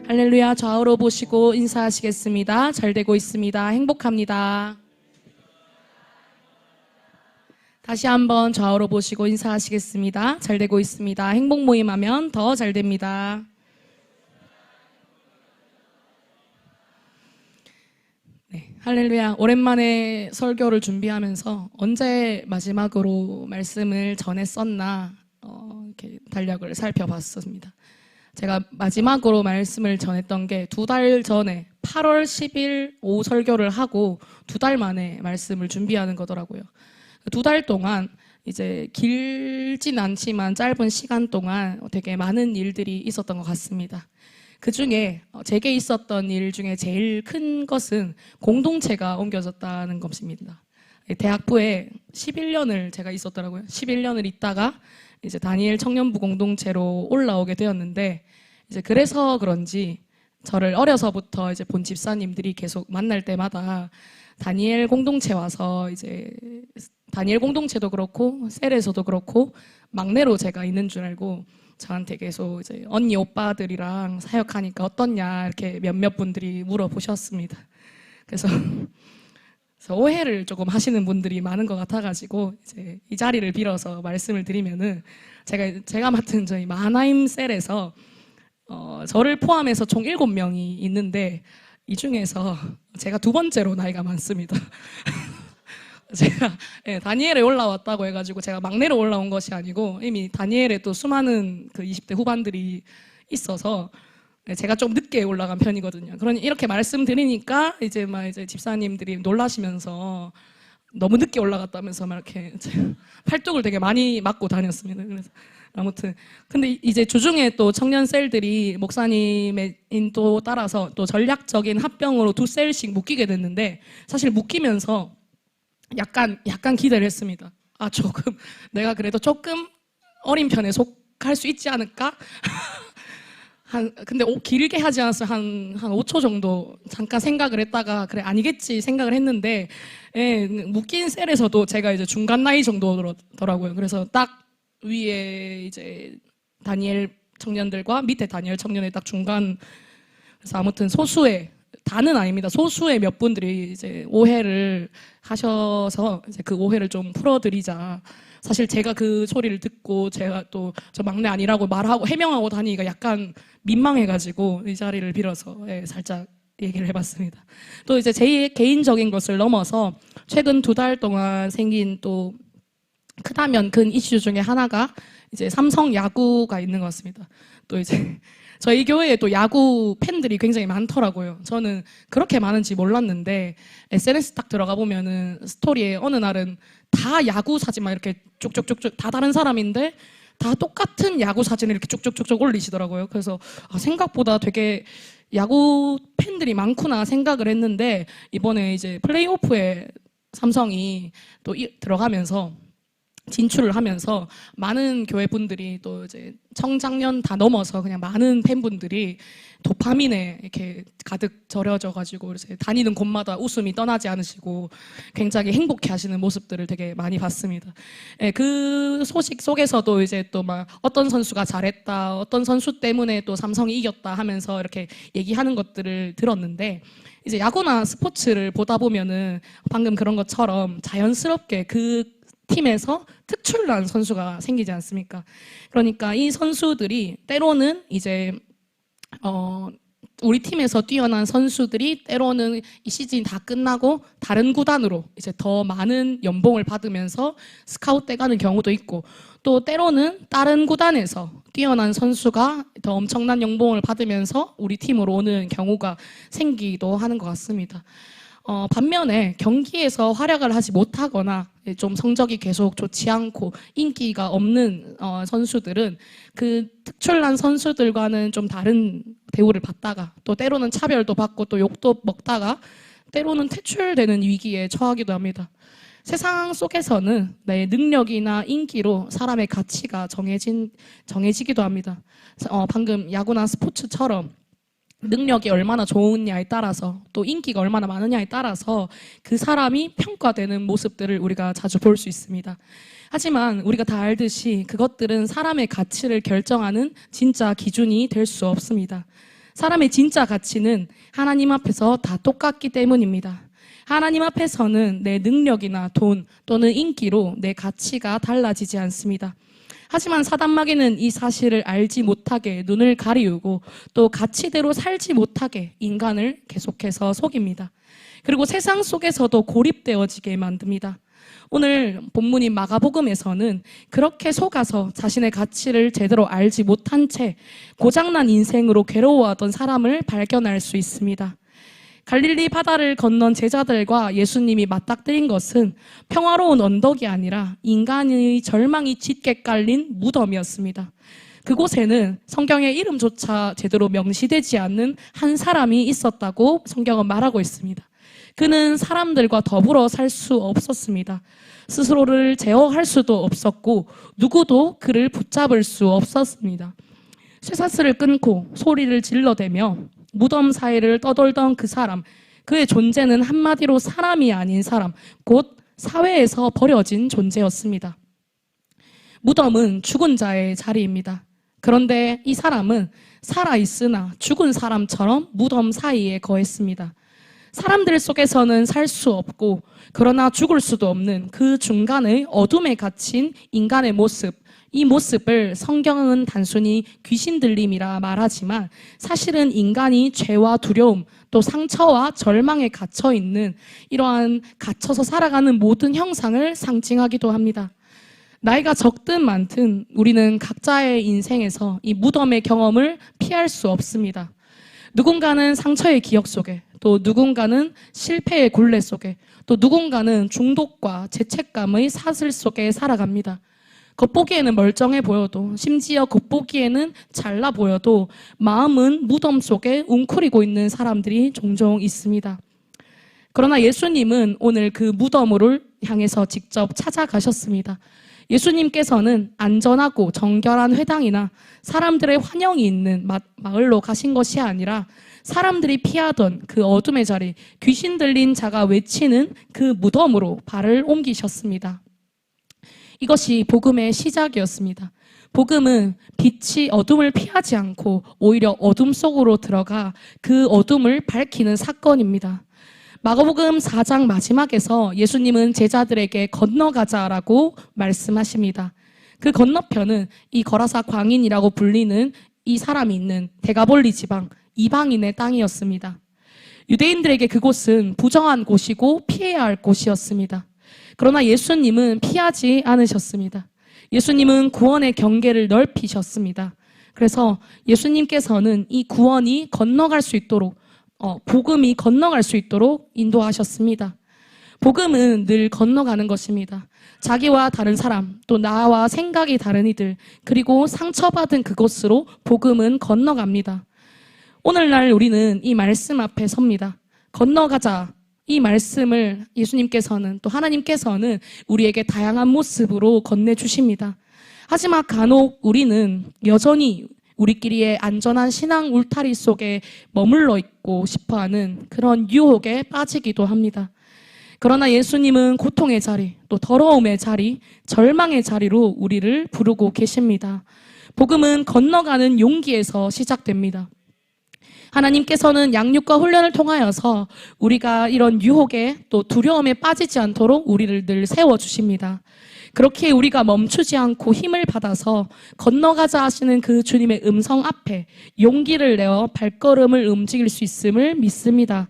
할렐루야. 좌우로 보시고 인사하시겠습니다. 잘 되고 있습니다. 행복합니다. 다시 한번 좌우로 보시고 인사하시겠습니다. 잘 되고 있습니다. 행복 모임하면 더 잘 됩니다. 네, 할렐루야. 오랜만에 설교를 준비하면서 언제 마지막으로 말씀을 전했었나 이렇게 달력을 살펴봤습니다. 제가 마지막으로 말씀을 전했던 게 2달 전에 8월 10일 오후 설교를 하고 2달 만에 말씀을 준비하는 거더라고요. 2달 동안 이제 길진 않지만 짧은 시간 동안 되게 많은 일들이 있었던 것 같습니다. 그 중에 제게 있었던 일 중에 제일 큰 것은 공동체가 옮겨졌다는 것입니다. 대학부에 11년을 제가 있었더라고요. 11년을 있다가 이제 다니엘 청년부 공동체로 올라오게 되었는데, 이제 그래서 그런지 저를 어려서부터 이제 본 집사님들이 계속 만날 때마다 다니엘 공동체 와서 이제 다니엘 공동체도 그렇고 셀에서도 그렇고 막내로 제가 있는 줄 알고 저한테 계속 이제 언니 오빠들이랑 사역하니까 어떻냐 이렇게 몇몇 분들이 물어보셨습니다. 그래서 오해를 조금 하시는 분들이 많은 것 같아가지고 이제 이 자리를 빌어서 말씀을 드리면은 제가 맡은 저희 마하나임 셀에서 저를 포함해서 총 7명이 있는데 이 중에서 제가 2번째로 나이가 많습니다. 제가 다니엘에 올라왔다고 해가지고 제가 막내로 올라온 것이 아니고 이미 다니엘에 또 수많은 그 20대 후반들이 있어서 제가 좀 늦게 올라간 편이거든요. 그러니 이렇게 말씀드리니까 이제 집사님들이 놀라시면서 너무 늦게 올라갔다면서 막 이렇게 팔뚝을 되게 많이 맞고 다녔습니다. 그래서 아무튼 근데 이제 주중에 또 청년 셀들이 목사님의 인도 따라서 또 전략적인 합병으로 2셀씩 묶이게 됐는데, 사실 묶이면서 약간 기대를 했습니다. 조금 내가 그래도 조금 어린 편에 속할 수 있지 않을까? 근데 길게 하지 않았어요. 한 5초 정도 잠깐 생각을 했다가 그래 아니겠지 생각을 했는데, 묶인 셀에서도 제가 이제 중간 나이 정도더라고요. 그래서 딱 위에 이제 다니엘 청년들과 밑에 다니엘 청년의 딱 중간. 그래서 아무튼 소수의, 다는 아닙니다. 소수의 몇 분들이 이제 오해를 하셔서 이제 그 오해를 좀 풀어드리자. 사실 제가 그 소리를 듣고 제가 또 저 막내 아니라고 말하고 해명하고 다니기가 약간 민망해가지고 이 자리를 빌어서 살짝 얘기를 해봤습니다. 또 이제 제 개인적인 것을 넘어서 최근 2달 동안 생긴 또 크다면 큰 이슈 중에 하나가 이제 삼성 야구가 있는 것 같습니다. 또 이제 저희 교회에 또 야구 팬들이 굉장히 많더라고요. 저는 그렇게 많은지 몰랐는데 SNS 딱 들어가 보면은 스토리에 어느 날은 다 야구 사진만 이렇게 쭉쭉쭉쭉 다 다른 사람인데 다 똑같은 야구 사진을 이렇게 쭉쭉쭉쭉 올리시더라고요. 그래서 생각보다 되게 야구 팬들이 많구나 생각을 했는데, 이번에 이제 플레이오프에 삼성이 또 들어가면서 진출을 하면서 많은 교회 분들이 또 이제 청장년 다 넘어서 그냥 많은 팬분들이 도파민에 이렇게 가득 절여져가지고 이제 다니는 곳마다 웃음이 떠나지 않으시고 굉장히 행복해 하시는 모습들을 되게 많이 봤습니다. 그 소식 속에서도 이제 또 막 어떤 선수가 잘했다, 어떤 선수 때문에 또 삼성이 이겼다 하면서 이렇게 얘기하는 것들을 들었는데, 이제 야구나 스포츠를 보다 보면은 방금 그런 것처럼 자연스럽게 그 팀에서 특출난 선수가 생기지 않습니까? 그러니까 이 선수들이 때로는 이제 우리 팀에서 뛰어난 선수들이 때로는 이 시즌이 다 끝나고 다른 구단으로 이제 더 많은 연봉을 받으면서 스카웃돼 가는 경우도 있고, 또 때로는 다른 구단에서 뛰어난 선수가 더 엄청난 연봉을 받으면서 우리 팀으로 오는 경우가 생기기도 하는 것 같습니다. 반면에 경기에서 활약을 하지 못하거나 좀 성적이 계속 좋지 않고 인기가 없는 선수들은 그 특출난 선수들과는 좀 다른 대우를 받다가 또 때로는 차별도 받고 또 욕도 먹다가 때로는 퇴출되는 위기에 처하기도 합니다. 세상 속에서는 내 능력이나 인기로 사람의 가치가 정해지기도 합니다. 방금 야구나 스포츠처럼 능력이 얼마나 좋으냐에 따라서 또 인기가 얼마나 많으냐에 따라서 그 사람이 평가되는 모습들을 우리가 자주 볼 수 있습니다. 하지만 우리가 다 알듯이 그것들은 사람의 가치를 결정하는 진짜 기준이 될 수 없습니다. 사람의 진짜 가치는 하나님 앞에서 다 똑같기 때문입니다. 하나님 앞에서는 내 능력이나 돈 또는 인기로 내 가치가 달라지지 않습니다. 하지만 사단마귀는 이 사실을 알지 못하게 눈을 가리우고 또 가치대로 살지 못하게 인간을 계속해서 속입니다. 그리고 세상 속에서도 고립되어지게 만듭니다. 오늘 본문인 마가복음에서는 그렇게 속아서 자신의 가치를 제대로 알지 못한 채 고장난 인생으로 괴로워하던 사람을 발견할 수 있습니다. 갈릴리 바다를 건넌 제자들과 예수님이 맞닥뜨린 것은 평화로운 언덕이 아니라 인간의 절망이 짙게 깔린 무덤이었습니다. 그곳에는 성경의 이름조차 제대로 명시되지 않는 한 사람이 있었다고 성경은 말하고 있습니다. 그는 사람들과 더불어 살 수 없었습니다. 스스로를 제어할 수도 없었고 누구도 그를 붙잡을 수 없었습니다. 쇠사슬을 끊고 소리를 질러대며 무덤 사이를 떠돌던 그 사람, 그의 존재는 한마디로 사람이 아닌 사람, 곧 사회에서 버려진 존재였습니다. 무덤은 죽은 자의 자리입니다. 그런데 이 사람은 살아있으나 죽은 사람처럼 무덤 사이에 거했습니다. 사람들 속에서는 살 수 없고 그러나 죽을 수도 없는 그 중간의 어둠에 갇힌 인간의 모습, 이 모습을 성경은 단순히 귀신 들림이라 말하지만 사실은 인간이 죄와 두려움 또 상처와 절망에 갇혀 있는 이러한 갇혀서 살아가는 모든 형상을 상징하기도 합니다. 나이가 적든 많든 우리는 각자의 인생에서 이 무덤의 경험을 피할 수 없습니다. 누군가는 상처의 기억 속에, 또 누군가는 실패의 굴레 속에, 또 누군가는 중독과 죄책감의 사슬 속에 살아갑니다. 겉보기에는 멀쩡해 보여도, 심지어 겉보기에는 잘나 보여도 마음은 무덤 속에 웅크리고 있는 사람들이 종종 있습니다. 그러나 예수님은 오늘 그 무덤을 향해서 직접 찾아가셨습니다. 예수님께서는 안전하고 정결한 회당이나 사람들의 환영이 있는 마을로 가신 것이 아니라 사람들이 피하던 그 어둠의 자리, 귀신 들린 자가 외치는 그 무덤으로 발을 옮기셨습니다. 이것이 복음의 시작이었습니다. 복음은 빛이 어둠을 피하지 않고 오히려 어둠 속으로 들어가 그 어둠을 밝히는 사건입니다. 마가복음 4장 마지막에서 예수님은 제자들에게 건너가자라고 말씀하십니다. 그 건너편은 이 거라사 광인이라고 불리는 이 사람이 있는 데가볼리 지방 이방인의 땅이었습니다. 유대인들에게 그곳은 부정한 곳이고 피해야 할 곳이었습니다. 그러나 예수님은 피하지 않으셨습니다. 예수님은 구원의 경계를 넓히셨습니다. 그래서 예수님께서는 이 구원이 건너갈 수 있도록 복음이 건너갈 수 있도록 인도하셨습니다. 복음은 늘 건너가는 것입니다. 자기와 다른 사람, 또 나와 생각이 다른 이들, 그리고 상처받은 그곳으로 복음은 건너갑니다. 오늘날 우리는 이 말씀 앞에 섭니다. 건너가자. 이 말씀을 예수님께서는 또 하나님께서는 우리에게 다양한 모습으로 건네주십니다. 하지만 간혹 우리는 여전히 우리끼리의 안전한 신앙 울타리 속에 머물러 있고 싶어하는 그런 유혹에 빠지기도 합니다. 그러나 예수님은 고통의 자리, 또 더러움의 자리, 절망의 자리로 우리를 부르고 계십니다. 복음은 건너가는 용기에서 시작됩니다. 하나님께서는 양육과 훈련을 통하여서 우리가 이런 유혹에 또 두려움에 빠지지 않도록 우리를 늘 세워주십니다. 그렇게 우리가 멈추지 않고 힘을 받아서 건너가자 하시는 그 주님의 음성 앞에 용기를 내어 발걸음을 움직일 수 있음을 믿습니다.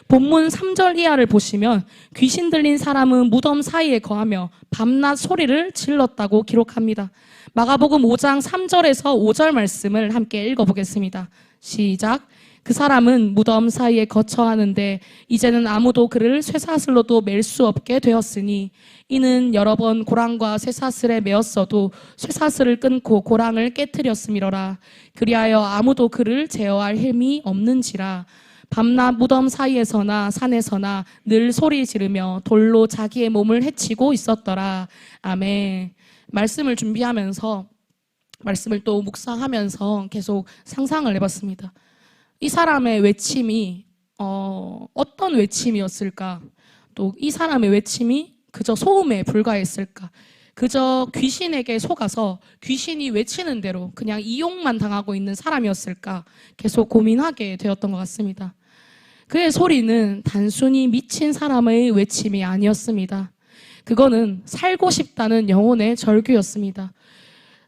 본문 3절 이하를 보시면 귀신 들린 사람은 무덤 사이에 거하며 밤낮 소리를 질렀다고 기록합니다. 마가복음 5장 3절에서 5절 말씀을 함께 읽어보겠습니다. 시작. 그 사람은 무덤 사이에 거처하는데 이제는 아무도 그를 쇠사슬로도 맬 수 없게 되었으니 이는 여러 번 고랑과 쇠사슬에 매었어도 쇠사슬을 끊고 고랑을 깨트렸음이로라. 그리하여 아무도 그를 제어할 힘이 없는지라. 밤낮 무덤 사이에서나 산에서나 늘 소리 지르며 돌로 자기의 몸을 해치고 있었더라. 아멘. 말씀을 준비하면서 말씀을 또 묵상하면서 계속 상상을 해봤습니다. 이 사람의 외침이 어떤 외침이었을까? 또 이 사람의 외침이 그저 소음에 불과했을까? 그저 귀신에게 속아서 귀신이 외치는 대로 그냥 이용만 당하고 있는 사람이었을까? 계속 고민하게 되었던 것 같습니다. 그의 소리는 단순히 미친 사람의 외침이 아니었습니다. 그거는 살고 싶다는 영혼의 절규였습니다.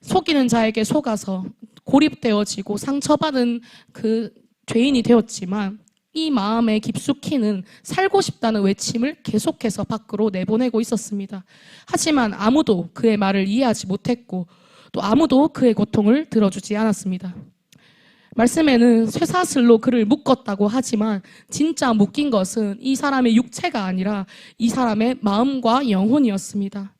속이는 자에게 속아서 고립되어지고 상처받은 그 죄인이 되었지만 이 마음에 깊숙이는 살고 싶다는 외침을 계속해서 밖으로 내보내고 있었습니다. 하지만 아무도 그의 말을 이해하지 못했고 또 아무도 그의 고통을 들어주지 않았습니다. 말씀에는 쇠사슬로 그를 묶었다고 하지만 진짜 묶인 것은 이 사람의 육체가 아니라 이 사람의 마음과 영혼이었습니다.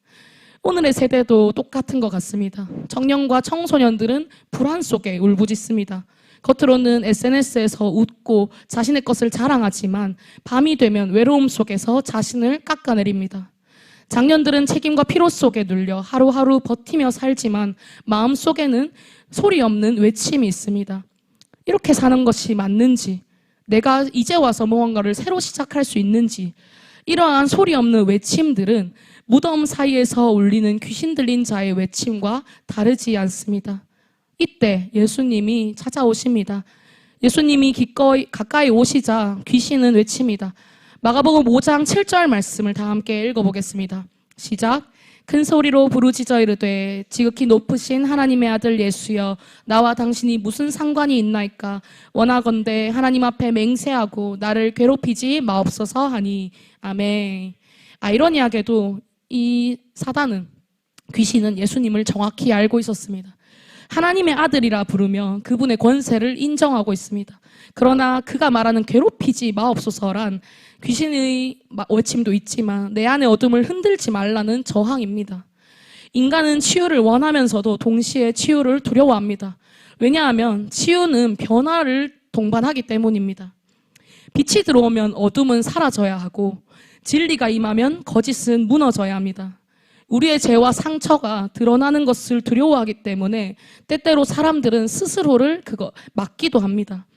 오늘의 세대도 똑같은 것 같습니다. 청년과 청소년들은 불안 속에 울부짖습니다. 겉으로는 SNS에서 웃고 자신의 것을 자랑하지만 밤이 되면 외로움 속에서 자신을 깎아내립니다. 장년들은 책임과 피로 속에 눌려 하루하루 버티며 살지만 마음속에는 소리 없는 외침이 있습니다. 이렇게 사는 것이 맞는지, 내가 이제 와서 무언가를 새로 시작할 수 있는지, 이러한 소리 없는 외침들은 무덤 사이에서 울리는 귀신 들린 자의 외침과 다르지 않습니다. 이때 예수님이 찾아오십니다. 예수님이 가까이 오시자 귀신은 외칩니다. 마가복음 5장 7절 말씀을 다 함께 읽어보겠습니다. 시작. 큰 소리로 부르짖어 이르되 지극히 높으신 하나님의 아들 예수여, 나와 당신이 무슨 상관이 있나이까? 원하건대 하나님 앞에 맹세하고 나를 괴롭히지 마옵소서 하니. 아멘. 아이러니하게도 이 사단은, 귀신은 예수님을 정확히 알고 있었습니다. 하나님의 아들이라 부르며 그분의 권세를 인정하고 있습니다. 그러나 그가 말하는 괴롭히지 마옵소서란 귀신의 외침도 있지만 내 안의 어둠을 흔들지 말라는 저항입니다. 인간은 치유를 원하면서도 동시에 치유를 두려워합니다. 왜냐하면 치유는 변화를 동반하기 때문입니다. 빛이 들어오면 어둠은 사라져야 하고 진리가 임하면 거짓은 무너져야 합니다. 우리의 죄와 상처가 드러나는 것을 두려워하기 때문에 때때로 사람들은 스스로를 막기도 합니다.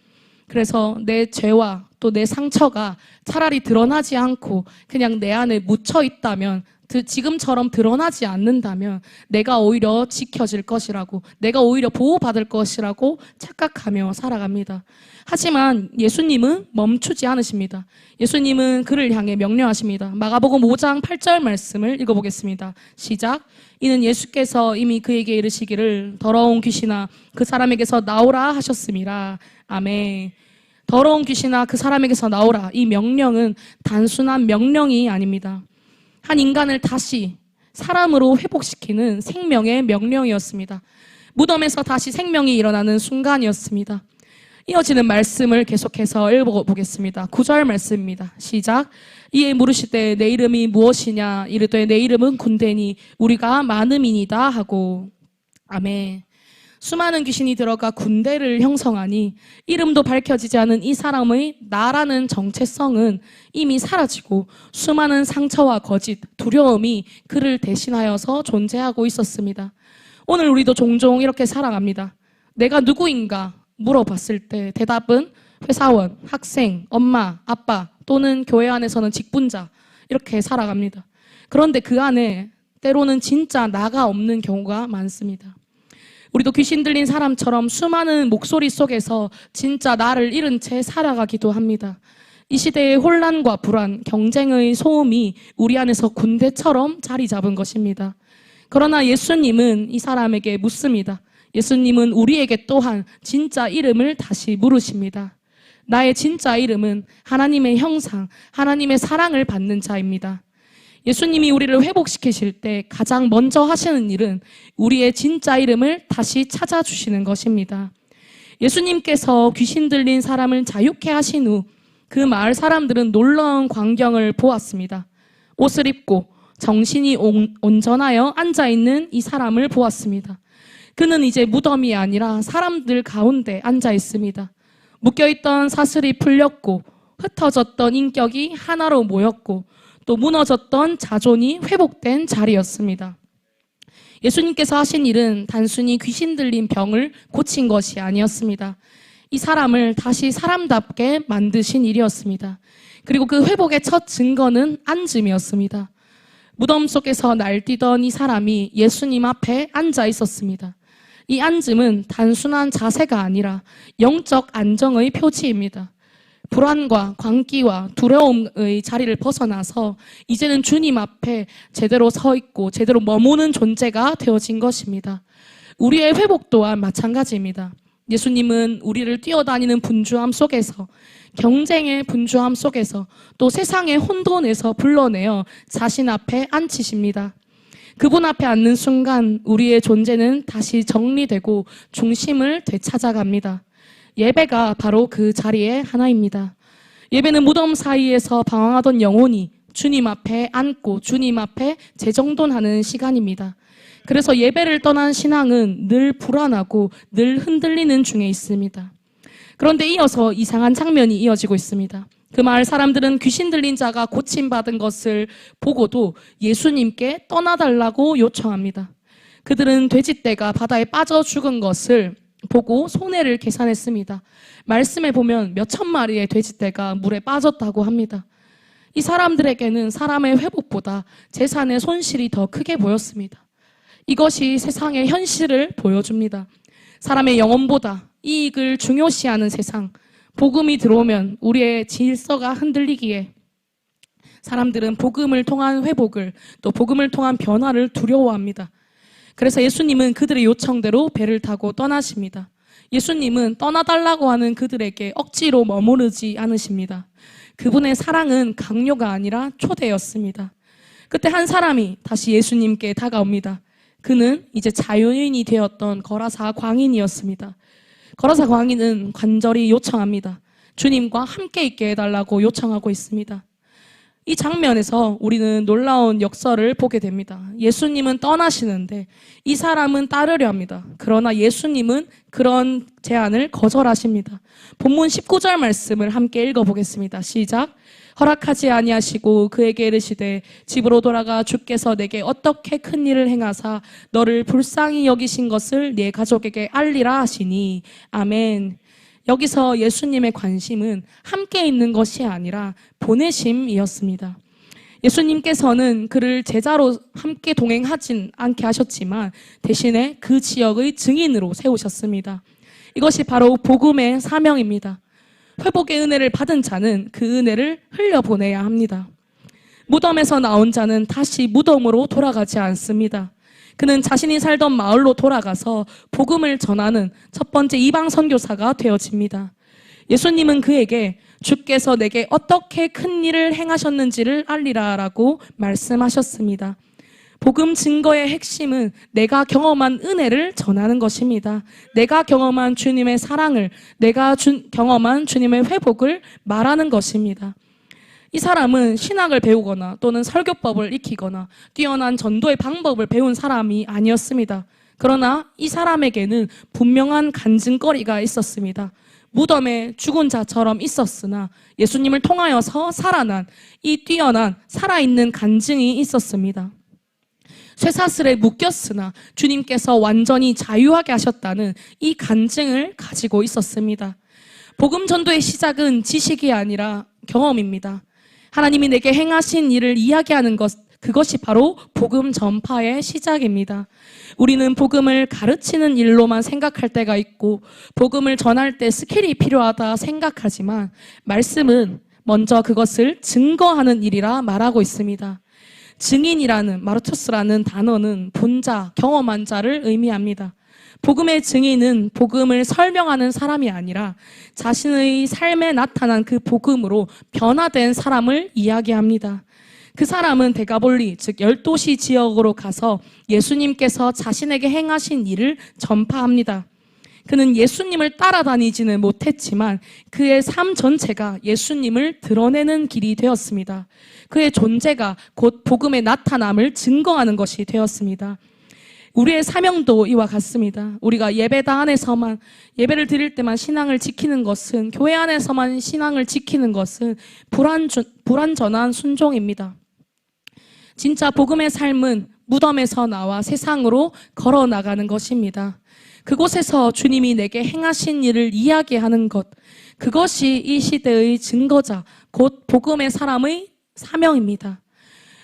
그래서 내 죄와 또 내 상처가 차라리 드러나지 않고 그냥 내 안에 묻혀 있다면, 지금처럼 드러나지 않는다면 내가 오히려 지켜질 것이라고, 내가 오히려 보호받을 것이라고 착각하며 살아갑니다. 하지만 예수님은 멈추지 않으십니다. 예수님은 그를 향해 명령하십니다. 마가복음 5장 8절 말씀을 읽어보겠습니다. 시작. 이는 예수께서 이미 그에게 이르시기를 더러운 귀신아 그 사람에게서 나오라 하셨음이라. 아멘. 더러운 귀신아 그 사람에게서 나오라. 이 명령은 단순한 명령이 아닙니다. 한 인간을 다시 사람으로 회복시키는 생명의 명령이었습니다. 무덤에서 다시 생명이 일어나는 순간이었습니다. 이어지는 말씀을 계속해서 읽어보겠습니다. 9절 말씀입니다. 시작. 이에 물으시되 내 이름이 무엇이냐? 이르되 내 이름은 군대니 우리가 많음이니이다 하고. 아멘. 수많은 귀신이 들어가 군대를 형성하니 이름도 밝혀지지 않은 이 사람의 나라는 정체성은 이미 사라지고 수많은 상처와 거짓, 두려움이 그를 대신하여서 존재하고 있었습니다. 오늘 우리도 종종 이렇게 살아갑니다. 내가 누구인가 물어봤을 때 대답은 회사원, 학생, 엄마, 아빠 또는 교회 안에서는 직분자, 이렇게 살아갑니다. 그런데 그 안에 때로는 진짜 나가 없는 경우가 많습니다. 우리도 귀신 들린 사람처럼 수많은 목소리 속에서 진짜 나를 잃은 채 살아가기도 합니다. 이 시대의 혼란과 불안, 경쟁의 소음이 우리 안에서 군대처럼 자리 잡은 것입니다. 그러나 예수님은 이 사람에게 묻습니다. 예수님은 우리에게 또한 진짜 이름을 다시 물으십니다. 나의 진짜 이름은 하나님의 형상, 하나님의 사랑을 받는 자입니다. 예수님이 우리를 회복시키실 때 가장 먼저 하시는 일은 우리의 진짜 이름을 다시 찾아주시는 것입니다. 예수님께서 귀신 들린 사람을 자유케 하신 후 그 마을 사람들은 놀라운 광경을 보았습니다. 옷을 입고 정신이 온전하여 앉아있는 이 사람을 보았습니다. 그는 이제 무덤이 아니라 사람들 가운데 앉아 있습니다. 묶여있던 사슬이 풀렸고 흩어졌던 인격이 하나로 모였고 또 무너졌던 자존이 회복된 자리였습니다. 예수님께서 하신 일은 단순히 귀신 들린 병을 고친 것이 아니었습니다. 이 사람을 다시 사람답게 만드신 일이었습니다. 그리고 그 회복의 첫 증거는 안짐이었습니다. 무덤 속에서 날뛰던 이 사람이 예수님 앞에 앉아 있었습니다. 이 앉음은 단순한 자세가 아니라 영적 안정의 표지입니다. 불안과 광기와 두려움의 자리를 벗어나서 이제는 주님 앞에 제대로 서 있고 제대로 머무는 존재가 되어진 것입니다. 우리의 회복 또한 마찬가지입니다. 예수님은 우리를 뛰어다니는 분주함 속에서, 경쟁의 분주함 속에서, 또 세상의 혼돈에서 불러내어 자신 앞에 앉히십니다. 그분 앞에 앉는 순간 우리의 존재는 다시 정리되고 중심을 되찾아갑니다. 예배가 바로 그 자리의 하나입니다. 예배는 무덤 사이에서 방황하던 영혼이 주님 앞에 앉고 주님 앞에 재정돈하는 시간입니다. 그래서 예배를 떠난 신앙은 늘 불안하고 늘 흔들리는 중에 있습니다. 그런데 이어서 이상한 장면이 이어지고 있습니다. 그 마을 사람들은 귀신 들린 자가 고침받은 것을 보고도 예수님께 떠나달라고 요청합니다. 그들은 돼지떼가 바다에 빠져 죽은 것을 보고 손해를 계산했습니다. 말씀에 보면 몇천 마리의 돼지떼가 물에 빠졌다고 합니다. 이 사람들에게는 사람의 회복보다 재산의 손실이 더 크게 보였습니다. 이것이 세상의 현실을 보여줍니다. 사람의 영혼보다 이익을 중요시하는 세상, 복음이 들어오면 우리의 질서가 흔들리기에 사람들은 복음을 통한 회복을, 또 복음을 통한 변화를 두려워합니다. 그래서 예수님은 그들의 요청대로 배를 타고 떠나십니다. 예수님은 떠나달라고 하는 그들에게 억지로 머무르지 않으십니다. 그분의 사랑은 강요가 아니라 초대였습니다. 그때 한 사람이 다시 예수님께 다가옵니다. 그는 이제 자유인이 되었던 거라사 광인이었습니다. 거라사 광인은 간절히 요청합니다. 주님과 함께 있게 해달라고 요청하고 있습니다. 이 장면에서 우리는 놀라운 역설을 보게 됩니다. 예수님은 떠나시는데 이 사람은 따르려 합니다. 그러나 예수님은 그런 제안을 거절하십니다. 본문 19절 말씀을 함께 읽어보겠습니다. 시작. 허락하지 아니하시고 그에게 이르시되 집으로 돌아가 주께서 내게 어떻게 큰 일을 행하사 너를 불쌍히 여기신 것을 네 가족에게 알리라 하시니. 아멘. 여기서 예수님의 관심은 함께 있는 것이 아니라 보내심이었습니다. 예수님께서는 그를 제자로 함께 동행하진 않게 하셨지만 대신에 그 지역의 증인으로 세우셨습니다. 이것이 바로 복음의 사명입니다. 회복의 은혜를 받은 자는 그 은혜를 흘려보내야 합니다. 무덤에서 나온 자는 다시 무덤으로 돌아가지 않습니다. 그는 자신이 살던 마을로 돌아가서 복음을 전하는 첫 번째 이방 선교사가 되어집니다. 예수님은 그에게 주께서 내게 어떻게 큰 일을 행하셨는지를 알리라라고 말씀하셨습니다. 복음 증거의 핵심은 내가 경험한 은혜를 전하는 것입니다. 내가 경험한 주님의 사랑을, 내가 경험한 주님의 회복을 말하는 것입니다. 이 사람은 신학을 배우거나 또는 설교법을 익히거나 뛰어난 전도의 방법을 배운 사람이 아니었습니다. 그러나 이 사람에게는 분명한 간증거리가 있었습니다. 무덤에 죽은 자처럼 있었으나 예수님을 통하여서 살아난 이 뛰어난 살아있는 간증이 있었습니다. 쇠사슬에 묶였으나 주님께서 완전히 자유하게 하셨다는 이 간증을 가지고 있었습니다. 복음 전도의 시작은 지식이 아니라 경험입니다. 하나님이 내게 행하신 일을 이야기하는 것, 그것이 바로 복음 전파의 시작입니다. 우리는 복음을 가르치는 일로만 생각할 때가 있고 복음을 전할 때 스킬이 필요하다 생각하지만 말씀은 먼저 그것을 증거하는 일이라 말하고 있습니다. 증인이라는 마르투스라는 단어는 본자, 경험한 자를 의미합니다. 복음의 증인은 복음을 설명하는 사람이 아니라 자신의 삶에 나타난 그 복음으로 변화된 사람을 이야기합니다. 그 사람은 데가볼리, 즉 12도시 지역으로 가서 예수님께서 자신에게 행하신 일을 전파합니다. 그는 예수님을 따라다니지는 못했지만 그의 삶 전체가 예수님을 드러내는 길이 되었습니다. 그의 존재가 곧 복음의 나타남을 증거하는 것이 되었습니다. 우리의 사명도 이와 같습니다. 우리가 예배당 안에서만 예배를 드릴 때만 신앙을 지키는 것은, 교회 안에서만 신앙을 지키는 것은 불완전한 순종입니다. 진짜 복음의 삶은 무덤에서 나와 세상으로 걸어 나가는 것입니다. 그곳에서 주님이 내게 행하신 일을 이야기하는 것, 그것이 이 시대의 증거자, 곧 복음의 사람의 사명입니다.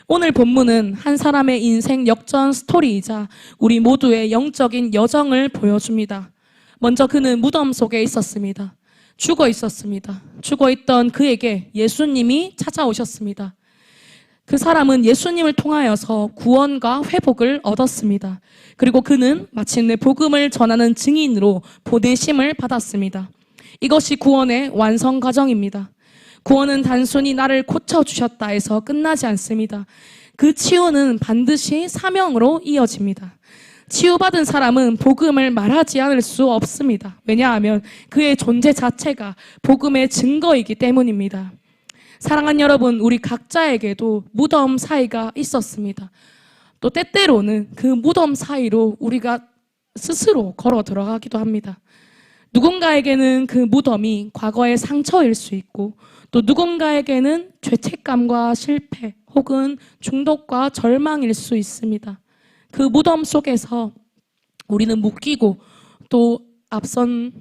오늘 본문은 한 사람의 인생 역전 스토리이자 우리 모두의 영적인 여정을 보여줍니다. 먼저 그는 무덤 속에 있었습니다. 죽어 있었습니다. 죽어 있던 그에게 예수님이 찾아오셨습니다. 그 사람은 예수님을 통하여서 구원과 회복을 얻었습니다. 그리고 그는 마침내 복음을 전하는 증인으로 보내심을 받았습니다. 이것이 구원의 완성 과정입니다. 구원은 단순히 나를 고쳐주셨다 해서 끝나지 않습니다. 그 치유는 반드시 사명으로 이어집니다. 치유받은 사람은 복음을 말하지 않을 수 없습니다. 왜냐하면 그의 존재 자체가 복음의 증거이기 때문입니다. 사랑하는 여러분, 우리 각자에게도 무덤 사이가 있었습니다. 또 때때로는 그 무덤 사이로 우리가 스스로 걸어 들어가기도 합니다. 누군가에게는 그 무덤이 과거의 상처일 수 있고, 또 누군가에게는 죄책감과 실패 혹은 중독과 절망일 수 있습니다. 그 무덤 속에서 우리는 묶이고 또 앞선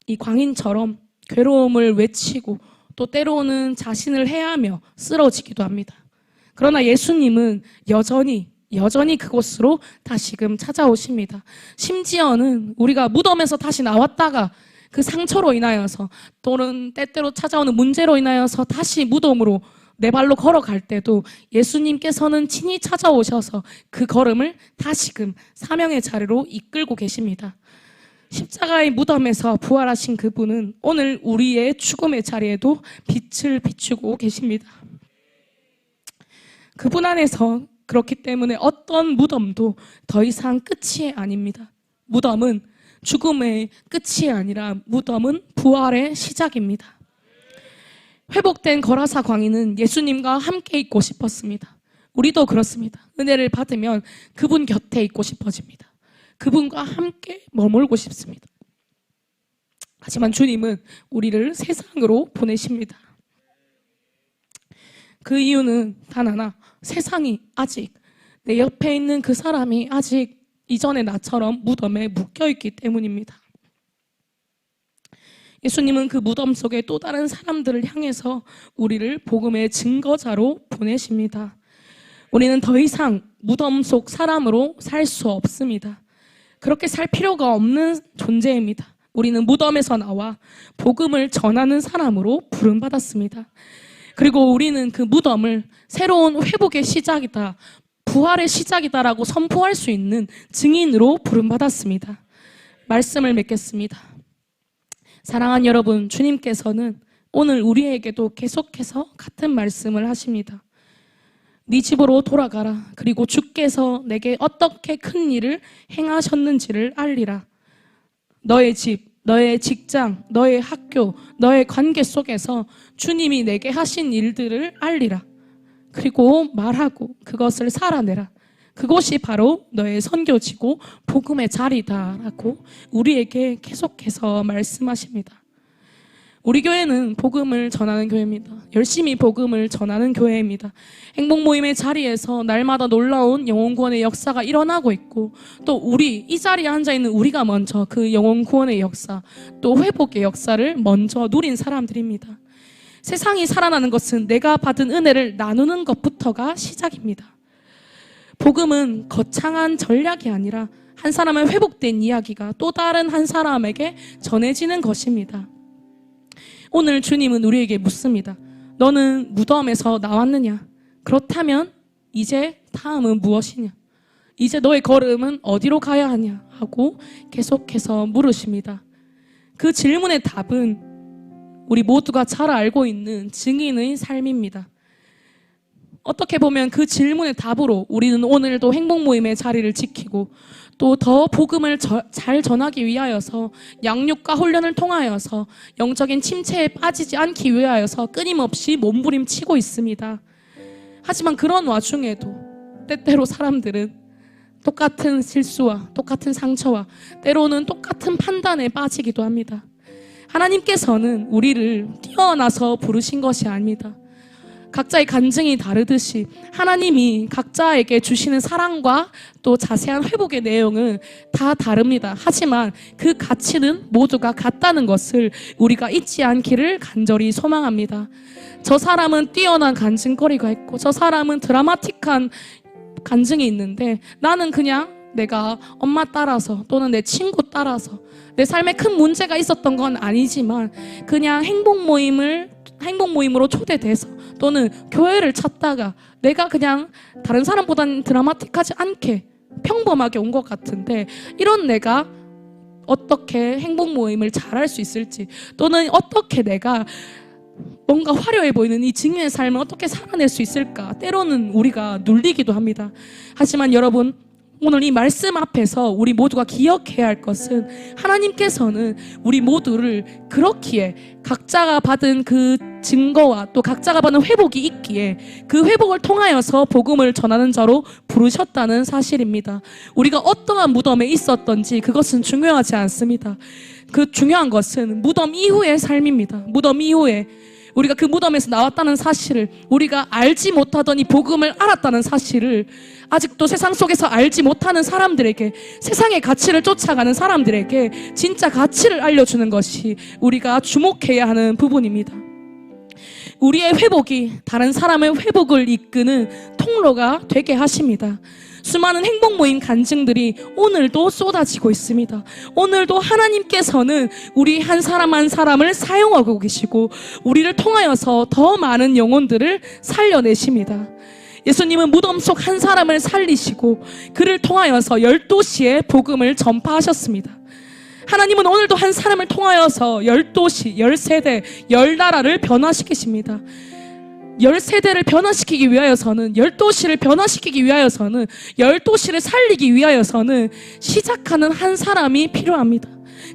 이 광인처럼 괴로움을 외치고 또 때로는 자신을 해하며 쓰러지기도 합니다. 그러나 예수님은 여전히 그곳으로 다시금 찾아오십니다. 심지어는 우리가 무덤에서 다시 나왔다가 그 상처로 인하여서 또는 때때로 찾아오는 문제로 인하여서 다시 무덤으로 내 발로 걸어갈 때도 예수님께서는 친히 찾아오셔서 그 걸음을 다시금 사명의 자리로 이끌고 계십니다. 십자가의 무덤에서 부활하신 그분은 오늘 우리의 죽음의 자리에도 빛을 비추고 계십니다. 그분 안에서 그렇기 때문에 어떤 무덤도 더 이상 끝이 아닙니다. 무덤은 죽음의 끝이 아니라 무덤은 부활의 시작입니다. 회복된 거라사 광인은 예수님과 함께 있고 싶었습니다. 우리도 그렇습니다. 은혜를 받으면 그분 곁에 있고 싶어집니다. 그분과 함께 머물고 싶습니다. 하지만 주님은 우리를 세상으로 보내십니다. 그 이유는 단 하나, 세상이 아직 내 옆에 있는 그 사람이 아직 이전의 나처럼 무덤에 묶여있기 때문입니다. 예수님은 그 무덤 속에 또 다른 사람들을 향해서 우리를 복음의 증거자로 보내십니다. 우리는 더 이상 무덤 속 사람으로 살 수 없습니다. 그렇게 살 필요가 없는 존재입니다. 우리는 무덤에서 나와 복음을 전하는 사람으로 부름받았습니다. 그리고 우리는 그 무덤을 새로운 회복의 시작이다, 부활의 시작이다라고 선포할 수 있는 증인으로 부름받았습니다. 말씀을 맺겠습니다. 사랑하는 여러분, 주님께서는 오늘 우리에게도 계속해서 같은 말씀을 하십니다. 네 집으로 돌아가라. 그리고 주께서 내게 어떻게 큰 일을 행하셨는지를 알리라. 너의 집, 너의 직장, 너의 학교, 너의 관계 속에서 주님이 내게 하신 일들을 알리라. 그리고 말하고 그것을 살아내라. 그것이 바로 너의 선교지고 복음의 자리다라고 우리에게 계속해서 말씀하십니다. 우리 교회는 복음을 전하는 교회입니다. 열심히 복음을 전하는 교회입니다. 행복 모임의 자리에서 날마다 놀라운 영혼 구원의 역사가 일어나고 있고, 또 이 자리에 앉아있는 우리가 먼저 그 영혼 구원의 역사, 또 회복의 역사를 먼저 누린 사람들입니다. 세상이 살아나는 것은 내가 받은 은혜를 나누는 것부터가 시작입니다. 복음은 거창한 전략이 아니라 한 사람의 회복된 이야기가 또 다른 한 사람에게 전해지는 것입니다. 오늘 주님은 우리에게 묻습니다. 너는 무덤에서 나왔느냐? 그렇다면 이제 다음은 무엇이냐? 이제 너의 걸음은 어디로 가야 하냐? 하고 계속해서 물으십니다. 그 질문의 답은 우리 모두가 잘 알고 있는 증인의 삶입니다. 어떻게 보면 그 질문의 답으로 우리는 오늘도 행복 모임의 자리를 지키고 또 더 복음을 잘 전하기 위하여서 양육과 훈련을 통하여서 영적인 침체에 빠지지 않기 위하여서 끊임없이 몸부림치고 있습니다. 하지만 그런 와중에도 때때로 사람들은 똑같은 실수와 똑같은 상처와 때로는 똑같은 판단에 빠지기도 합니다. 하나님께서는 우리를 뛰어나서 부르신 것이 아닙니다. 각자의 간증이 다르듯이 하나님이 각자에게 주시는 사랑과 또 자세한 회복의 내용은 다 다릅니다. 하지만 그 가치는 모두가 같다는 것을 우리가 잊지 않기를 간절히 소망합니다. 저 사람은 뛰어난 간증거리가 있고 저 사람은 드라마틱한 간증이 있는데 나는 그냥 내가 엄마 따라서 또는 내 친구 따라서 내 삶에 큰 문제가 있었던 건 아니지만 그냥 행복 모임으로 초대돼서 또는 교회를 찾다가 내가 그냥 다른 사람보다는 드라마틱하지 않게 평범하게 온 것 같은데 이런 내가 어떻게 행복 모임을 잘할 수 있을지 또는 어떻게 내가 뭔가 화려해 보이는 이 증인의 삶을 어떻게 살아낼 수 있을까 때로는 우리가 눌리기도 합니다. 하지만 여러분 오늘 이 말씀 앞에서 우리 모두가 기억해야 할 것은 하나님께서는 우리 모두를 그렇기에 각자가 받은 그 증거와 또 각자가 받은 회복이 있기에 그 회복을 통하여서 복음을 전하는 자로 부르셨다는 사실입니다. 우리가 어떠한 무덤에 있었던지 그것은 중요하지 않습니다. 그 중요한 것은 무덤 이후의 삶입니다. 무덤 이후에 우리가 그 무덤에서 나왔다는 사실을 우리가 알지 못하던 이 복음을 알았다는 사실을 아직도 세상 속에서 알지 못하는 사람들에게 세상의 가치를 쫓아가는 사람들에게 진짜 가치를 알려주는 것이 우리가 주목해야 하는 부분입니다. 우리의 회복이 다른 사람의 회복을 이끄는 통로가 되게 하십니다. 수많은 행복 모임 간증들이 오늘도 쏟아지고 있습니다. 오늘도 하나님께서는 우리 한 사람 한 사람을 사용하고 계시고 우리를 통하여서 더 많은 영혼들을 살려내십니다. 예수님은 무덤 속 한 사람을 살리시고 그를 통하여서 12시에 복음을 전파하셨습니다. 하나님은 오늘도 한 사람을 통하여서 12시, 10세대, 10나라를 변화시키십니다. 10세대를 변화시키기 위하여서는 12시를 변화시키기 위하여서는 12시를 살리기 위하여서는 시작하는 한 사람이 필요합니다.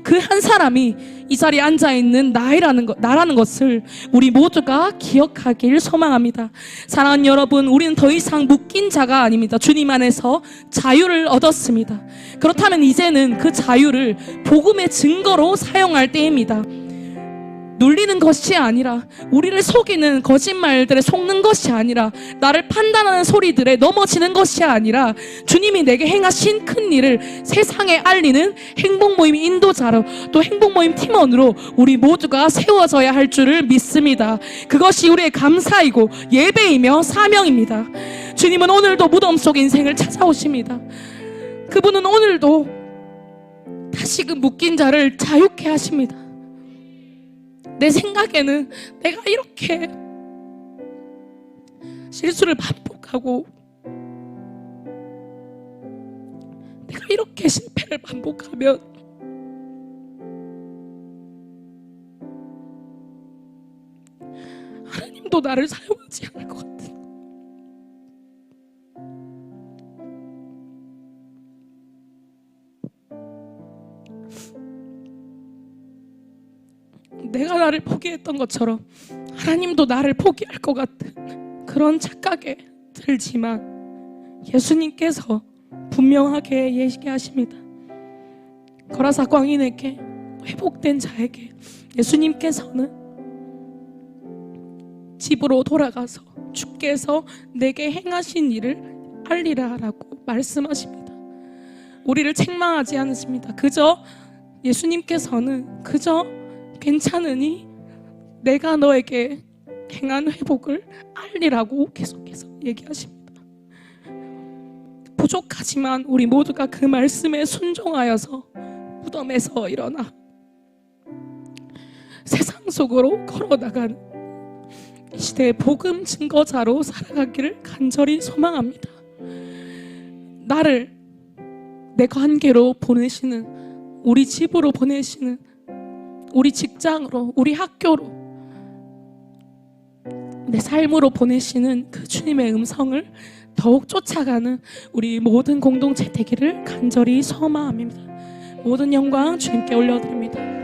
그 한 사람이 이 자리에 앉아있는 나라는 것을 우리 모두가 기억하길 소망합니다. 사랑하는 여러분, 우리는 더 이상 묶인 자가 아닙니다. 주님 안에서 자유를 얻었습니다. 그렇다면 이제는 그 자유를 복음의 증거로 사용할 때입니다. 눌리는 것이 아니라 우리를 속이는 거짓말들에 속는 것이 아니라 나를 판단하는 소리들에 넘어지는 것이 아니라 주님이 내게 행하신 큰 일을 세상에 알리는 행복모임 인도자로 또 행복모임 팀원으로 우리 모두가 세워져야 할 줄을 믿습니다. 그것이 우리의 감사이고 예배이며 사명입니다. 주님은 오늘도 무덤 속 인생을 찾아오십니다. 그분은 오늘도 다시금 묶인 자를 자유케 하십니다. 내 생각에는 내가 이렇게 실수를 반복하고 내가 이렇게 실패를 반복하면 하나님도 나를 사용하지 않을 것 같은 내가 나를 포기했던 것처럼 하나님도 나를 포기할 것 같은 그런 착각에 들지만 예수님께서 분명하게 얘기하십니다. 거라사 광인에게 회복된 자에게 예수님께서는 집으로 돌아가서 주께서 내게 행하신 일을 알리라라고 말씀하십니다. 우리를 책망하지 않으십니다. 그저 예수님께서는 그저 괜찮으니 내가 너에게 행한 회복을 알리라고 계속해서 얘기하십니다. 부족하지만 우리 모두가 그 말씀에 순종하여서 무덤에서 일어나 세상 속으로 걸어나가는 이 시대의 복음 증거자로 살아가기를 간절히 소망합니다. 나를 내 관계로 보내시는, 우리 집으로 보내시는, 우리 직장으로, 우리 학교로, 내 삶으로 보내시는 그 주님의 음성을 더욱 쫓아가는 우리 모든 공동체 되기를 간절히 소망합니다. 모든 영광 주님께 올려드립니다.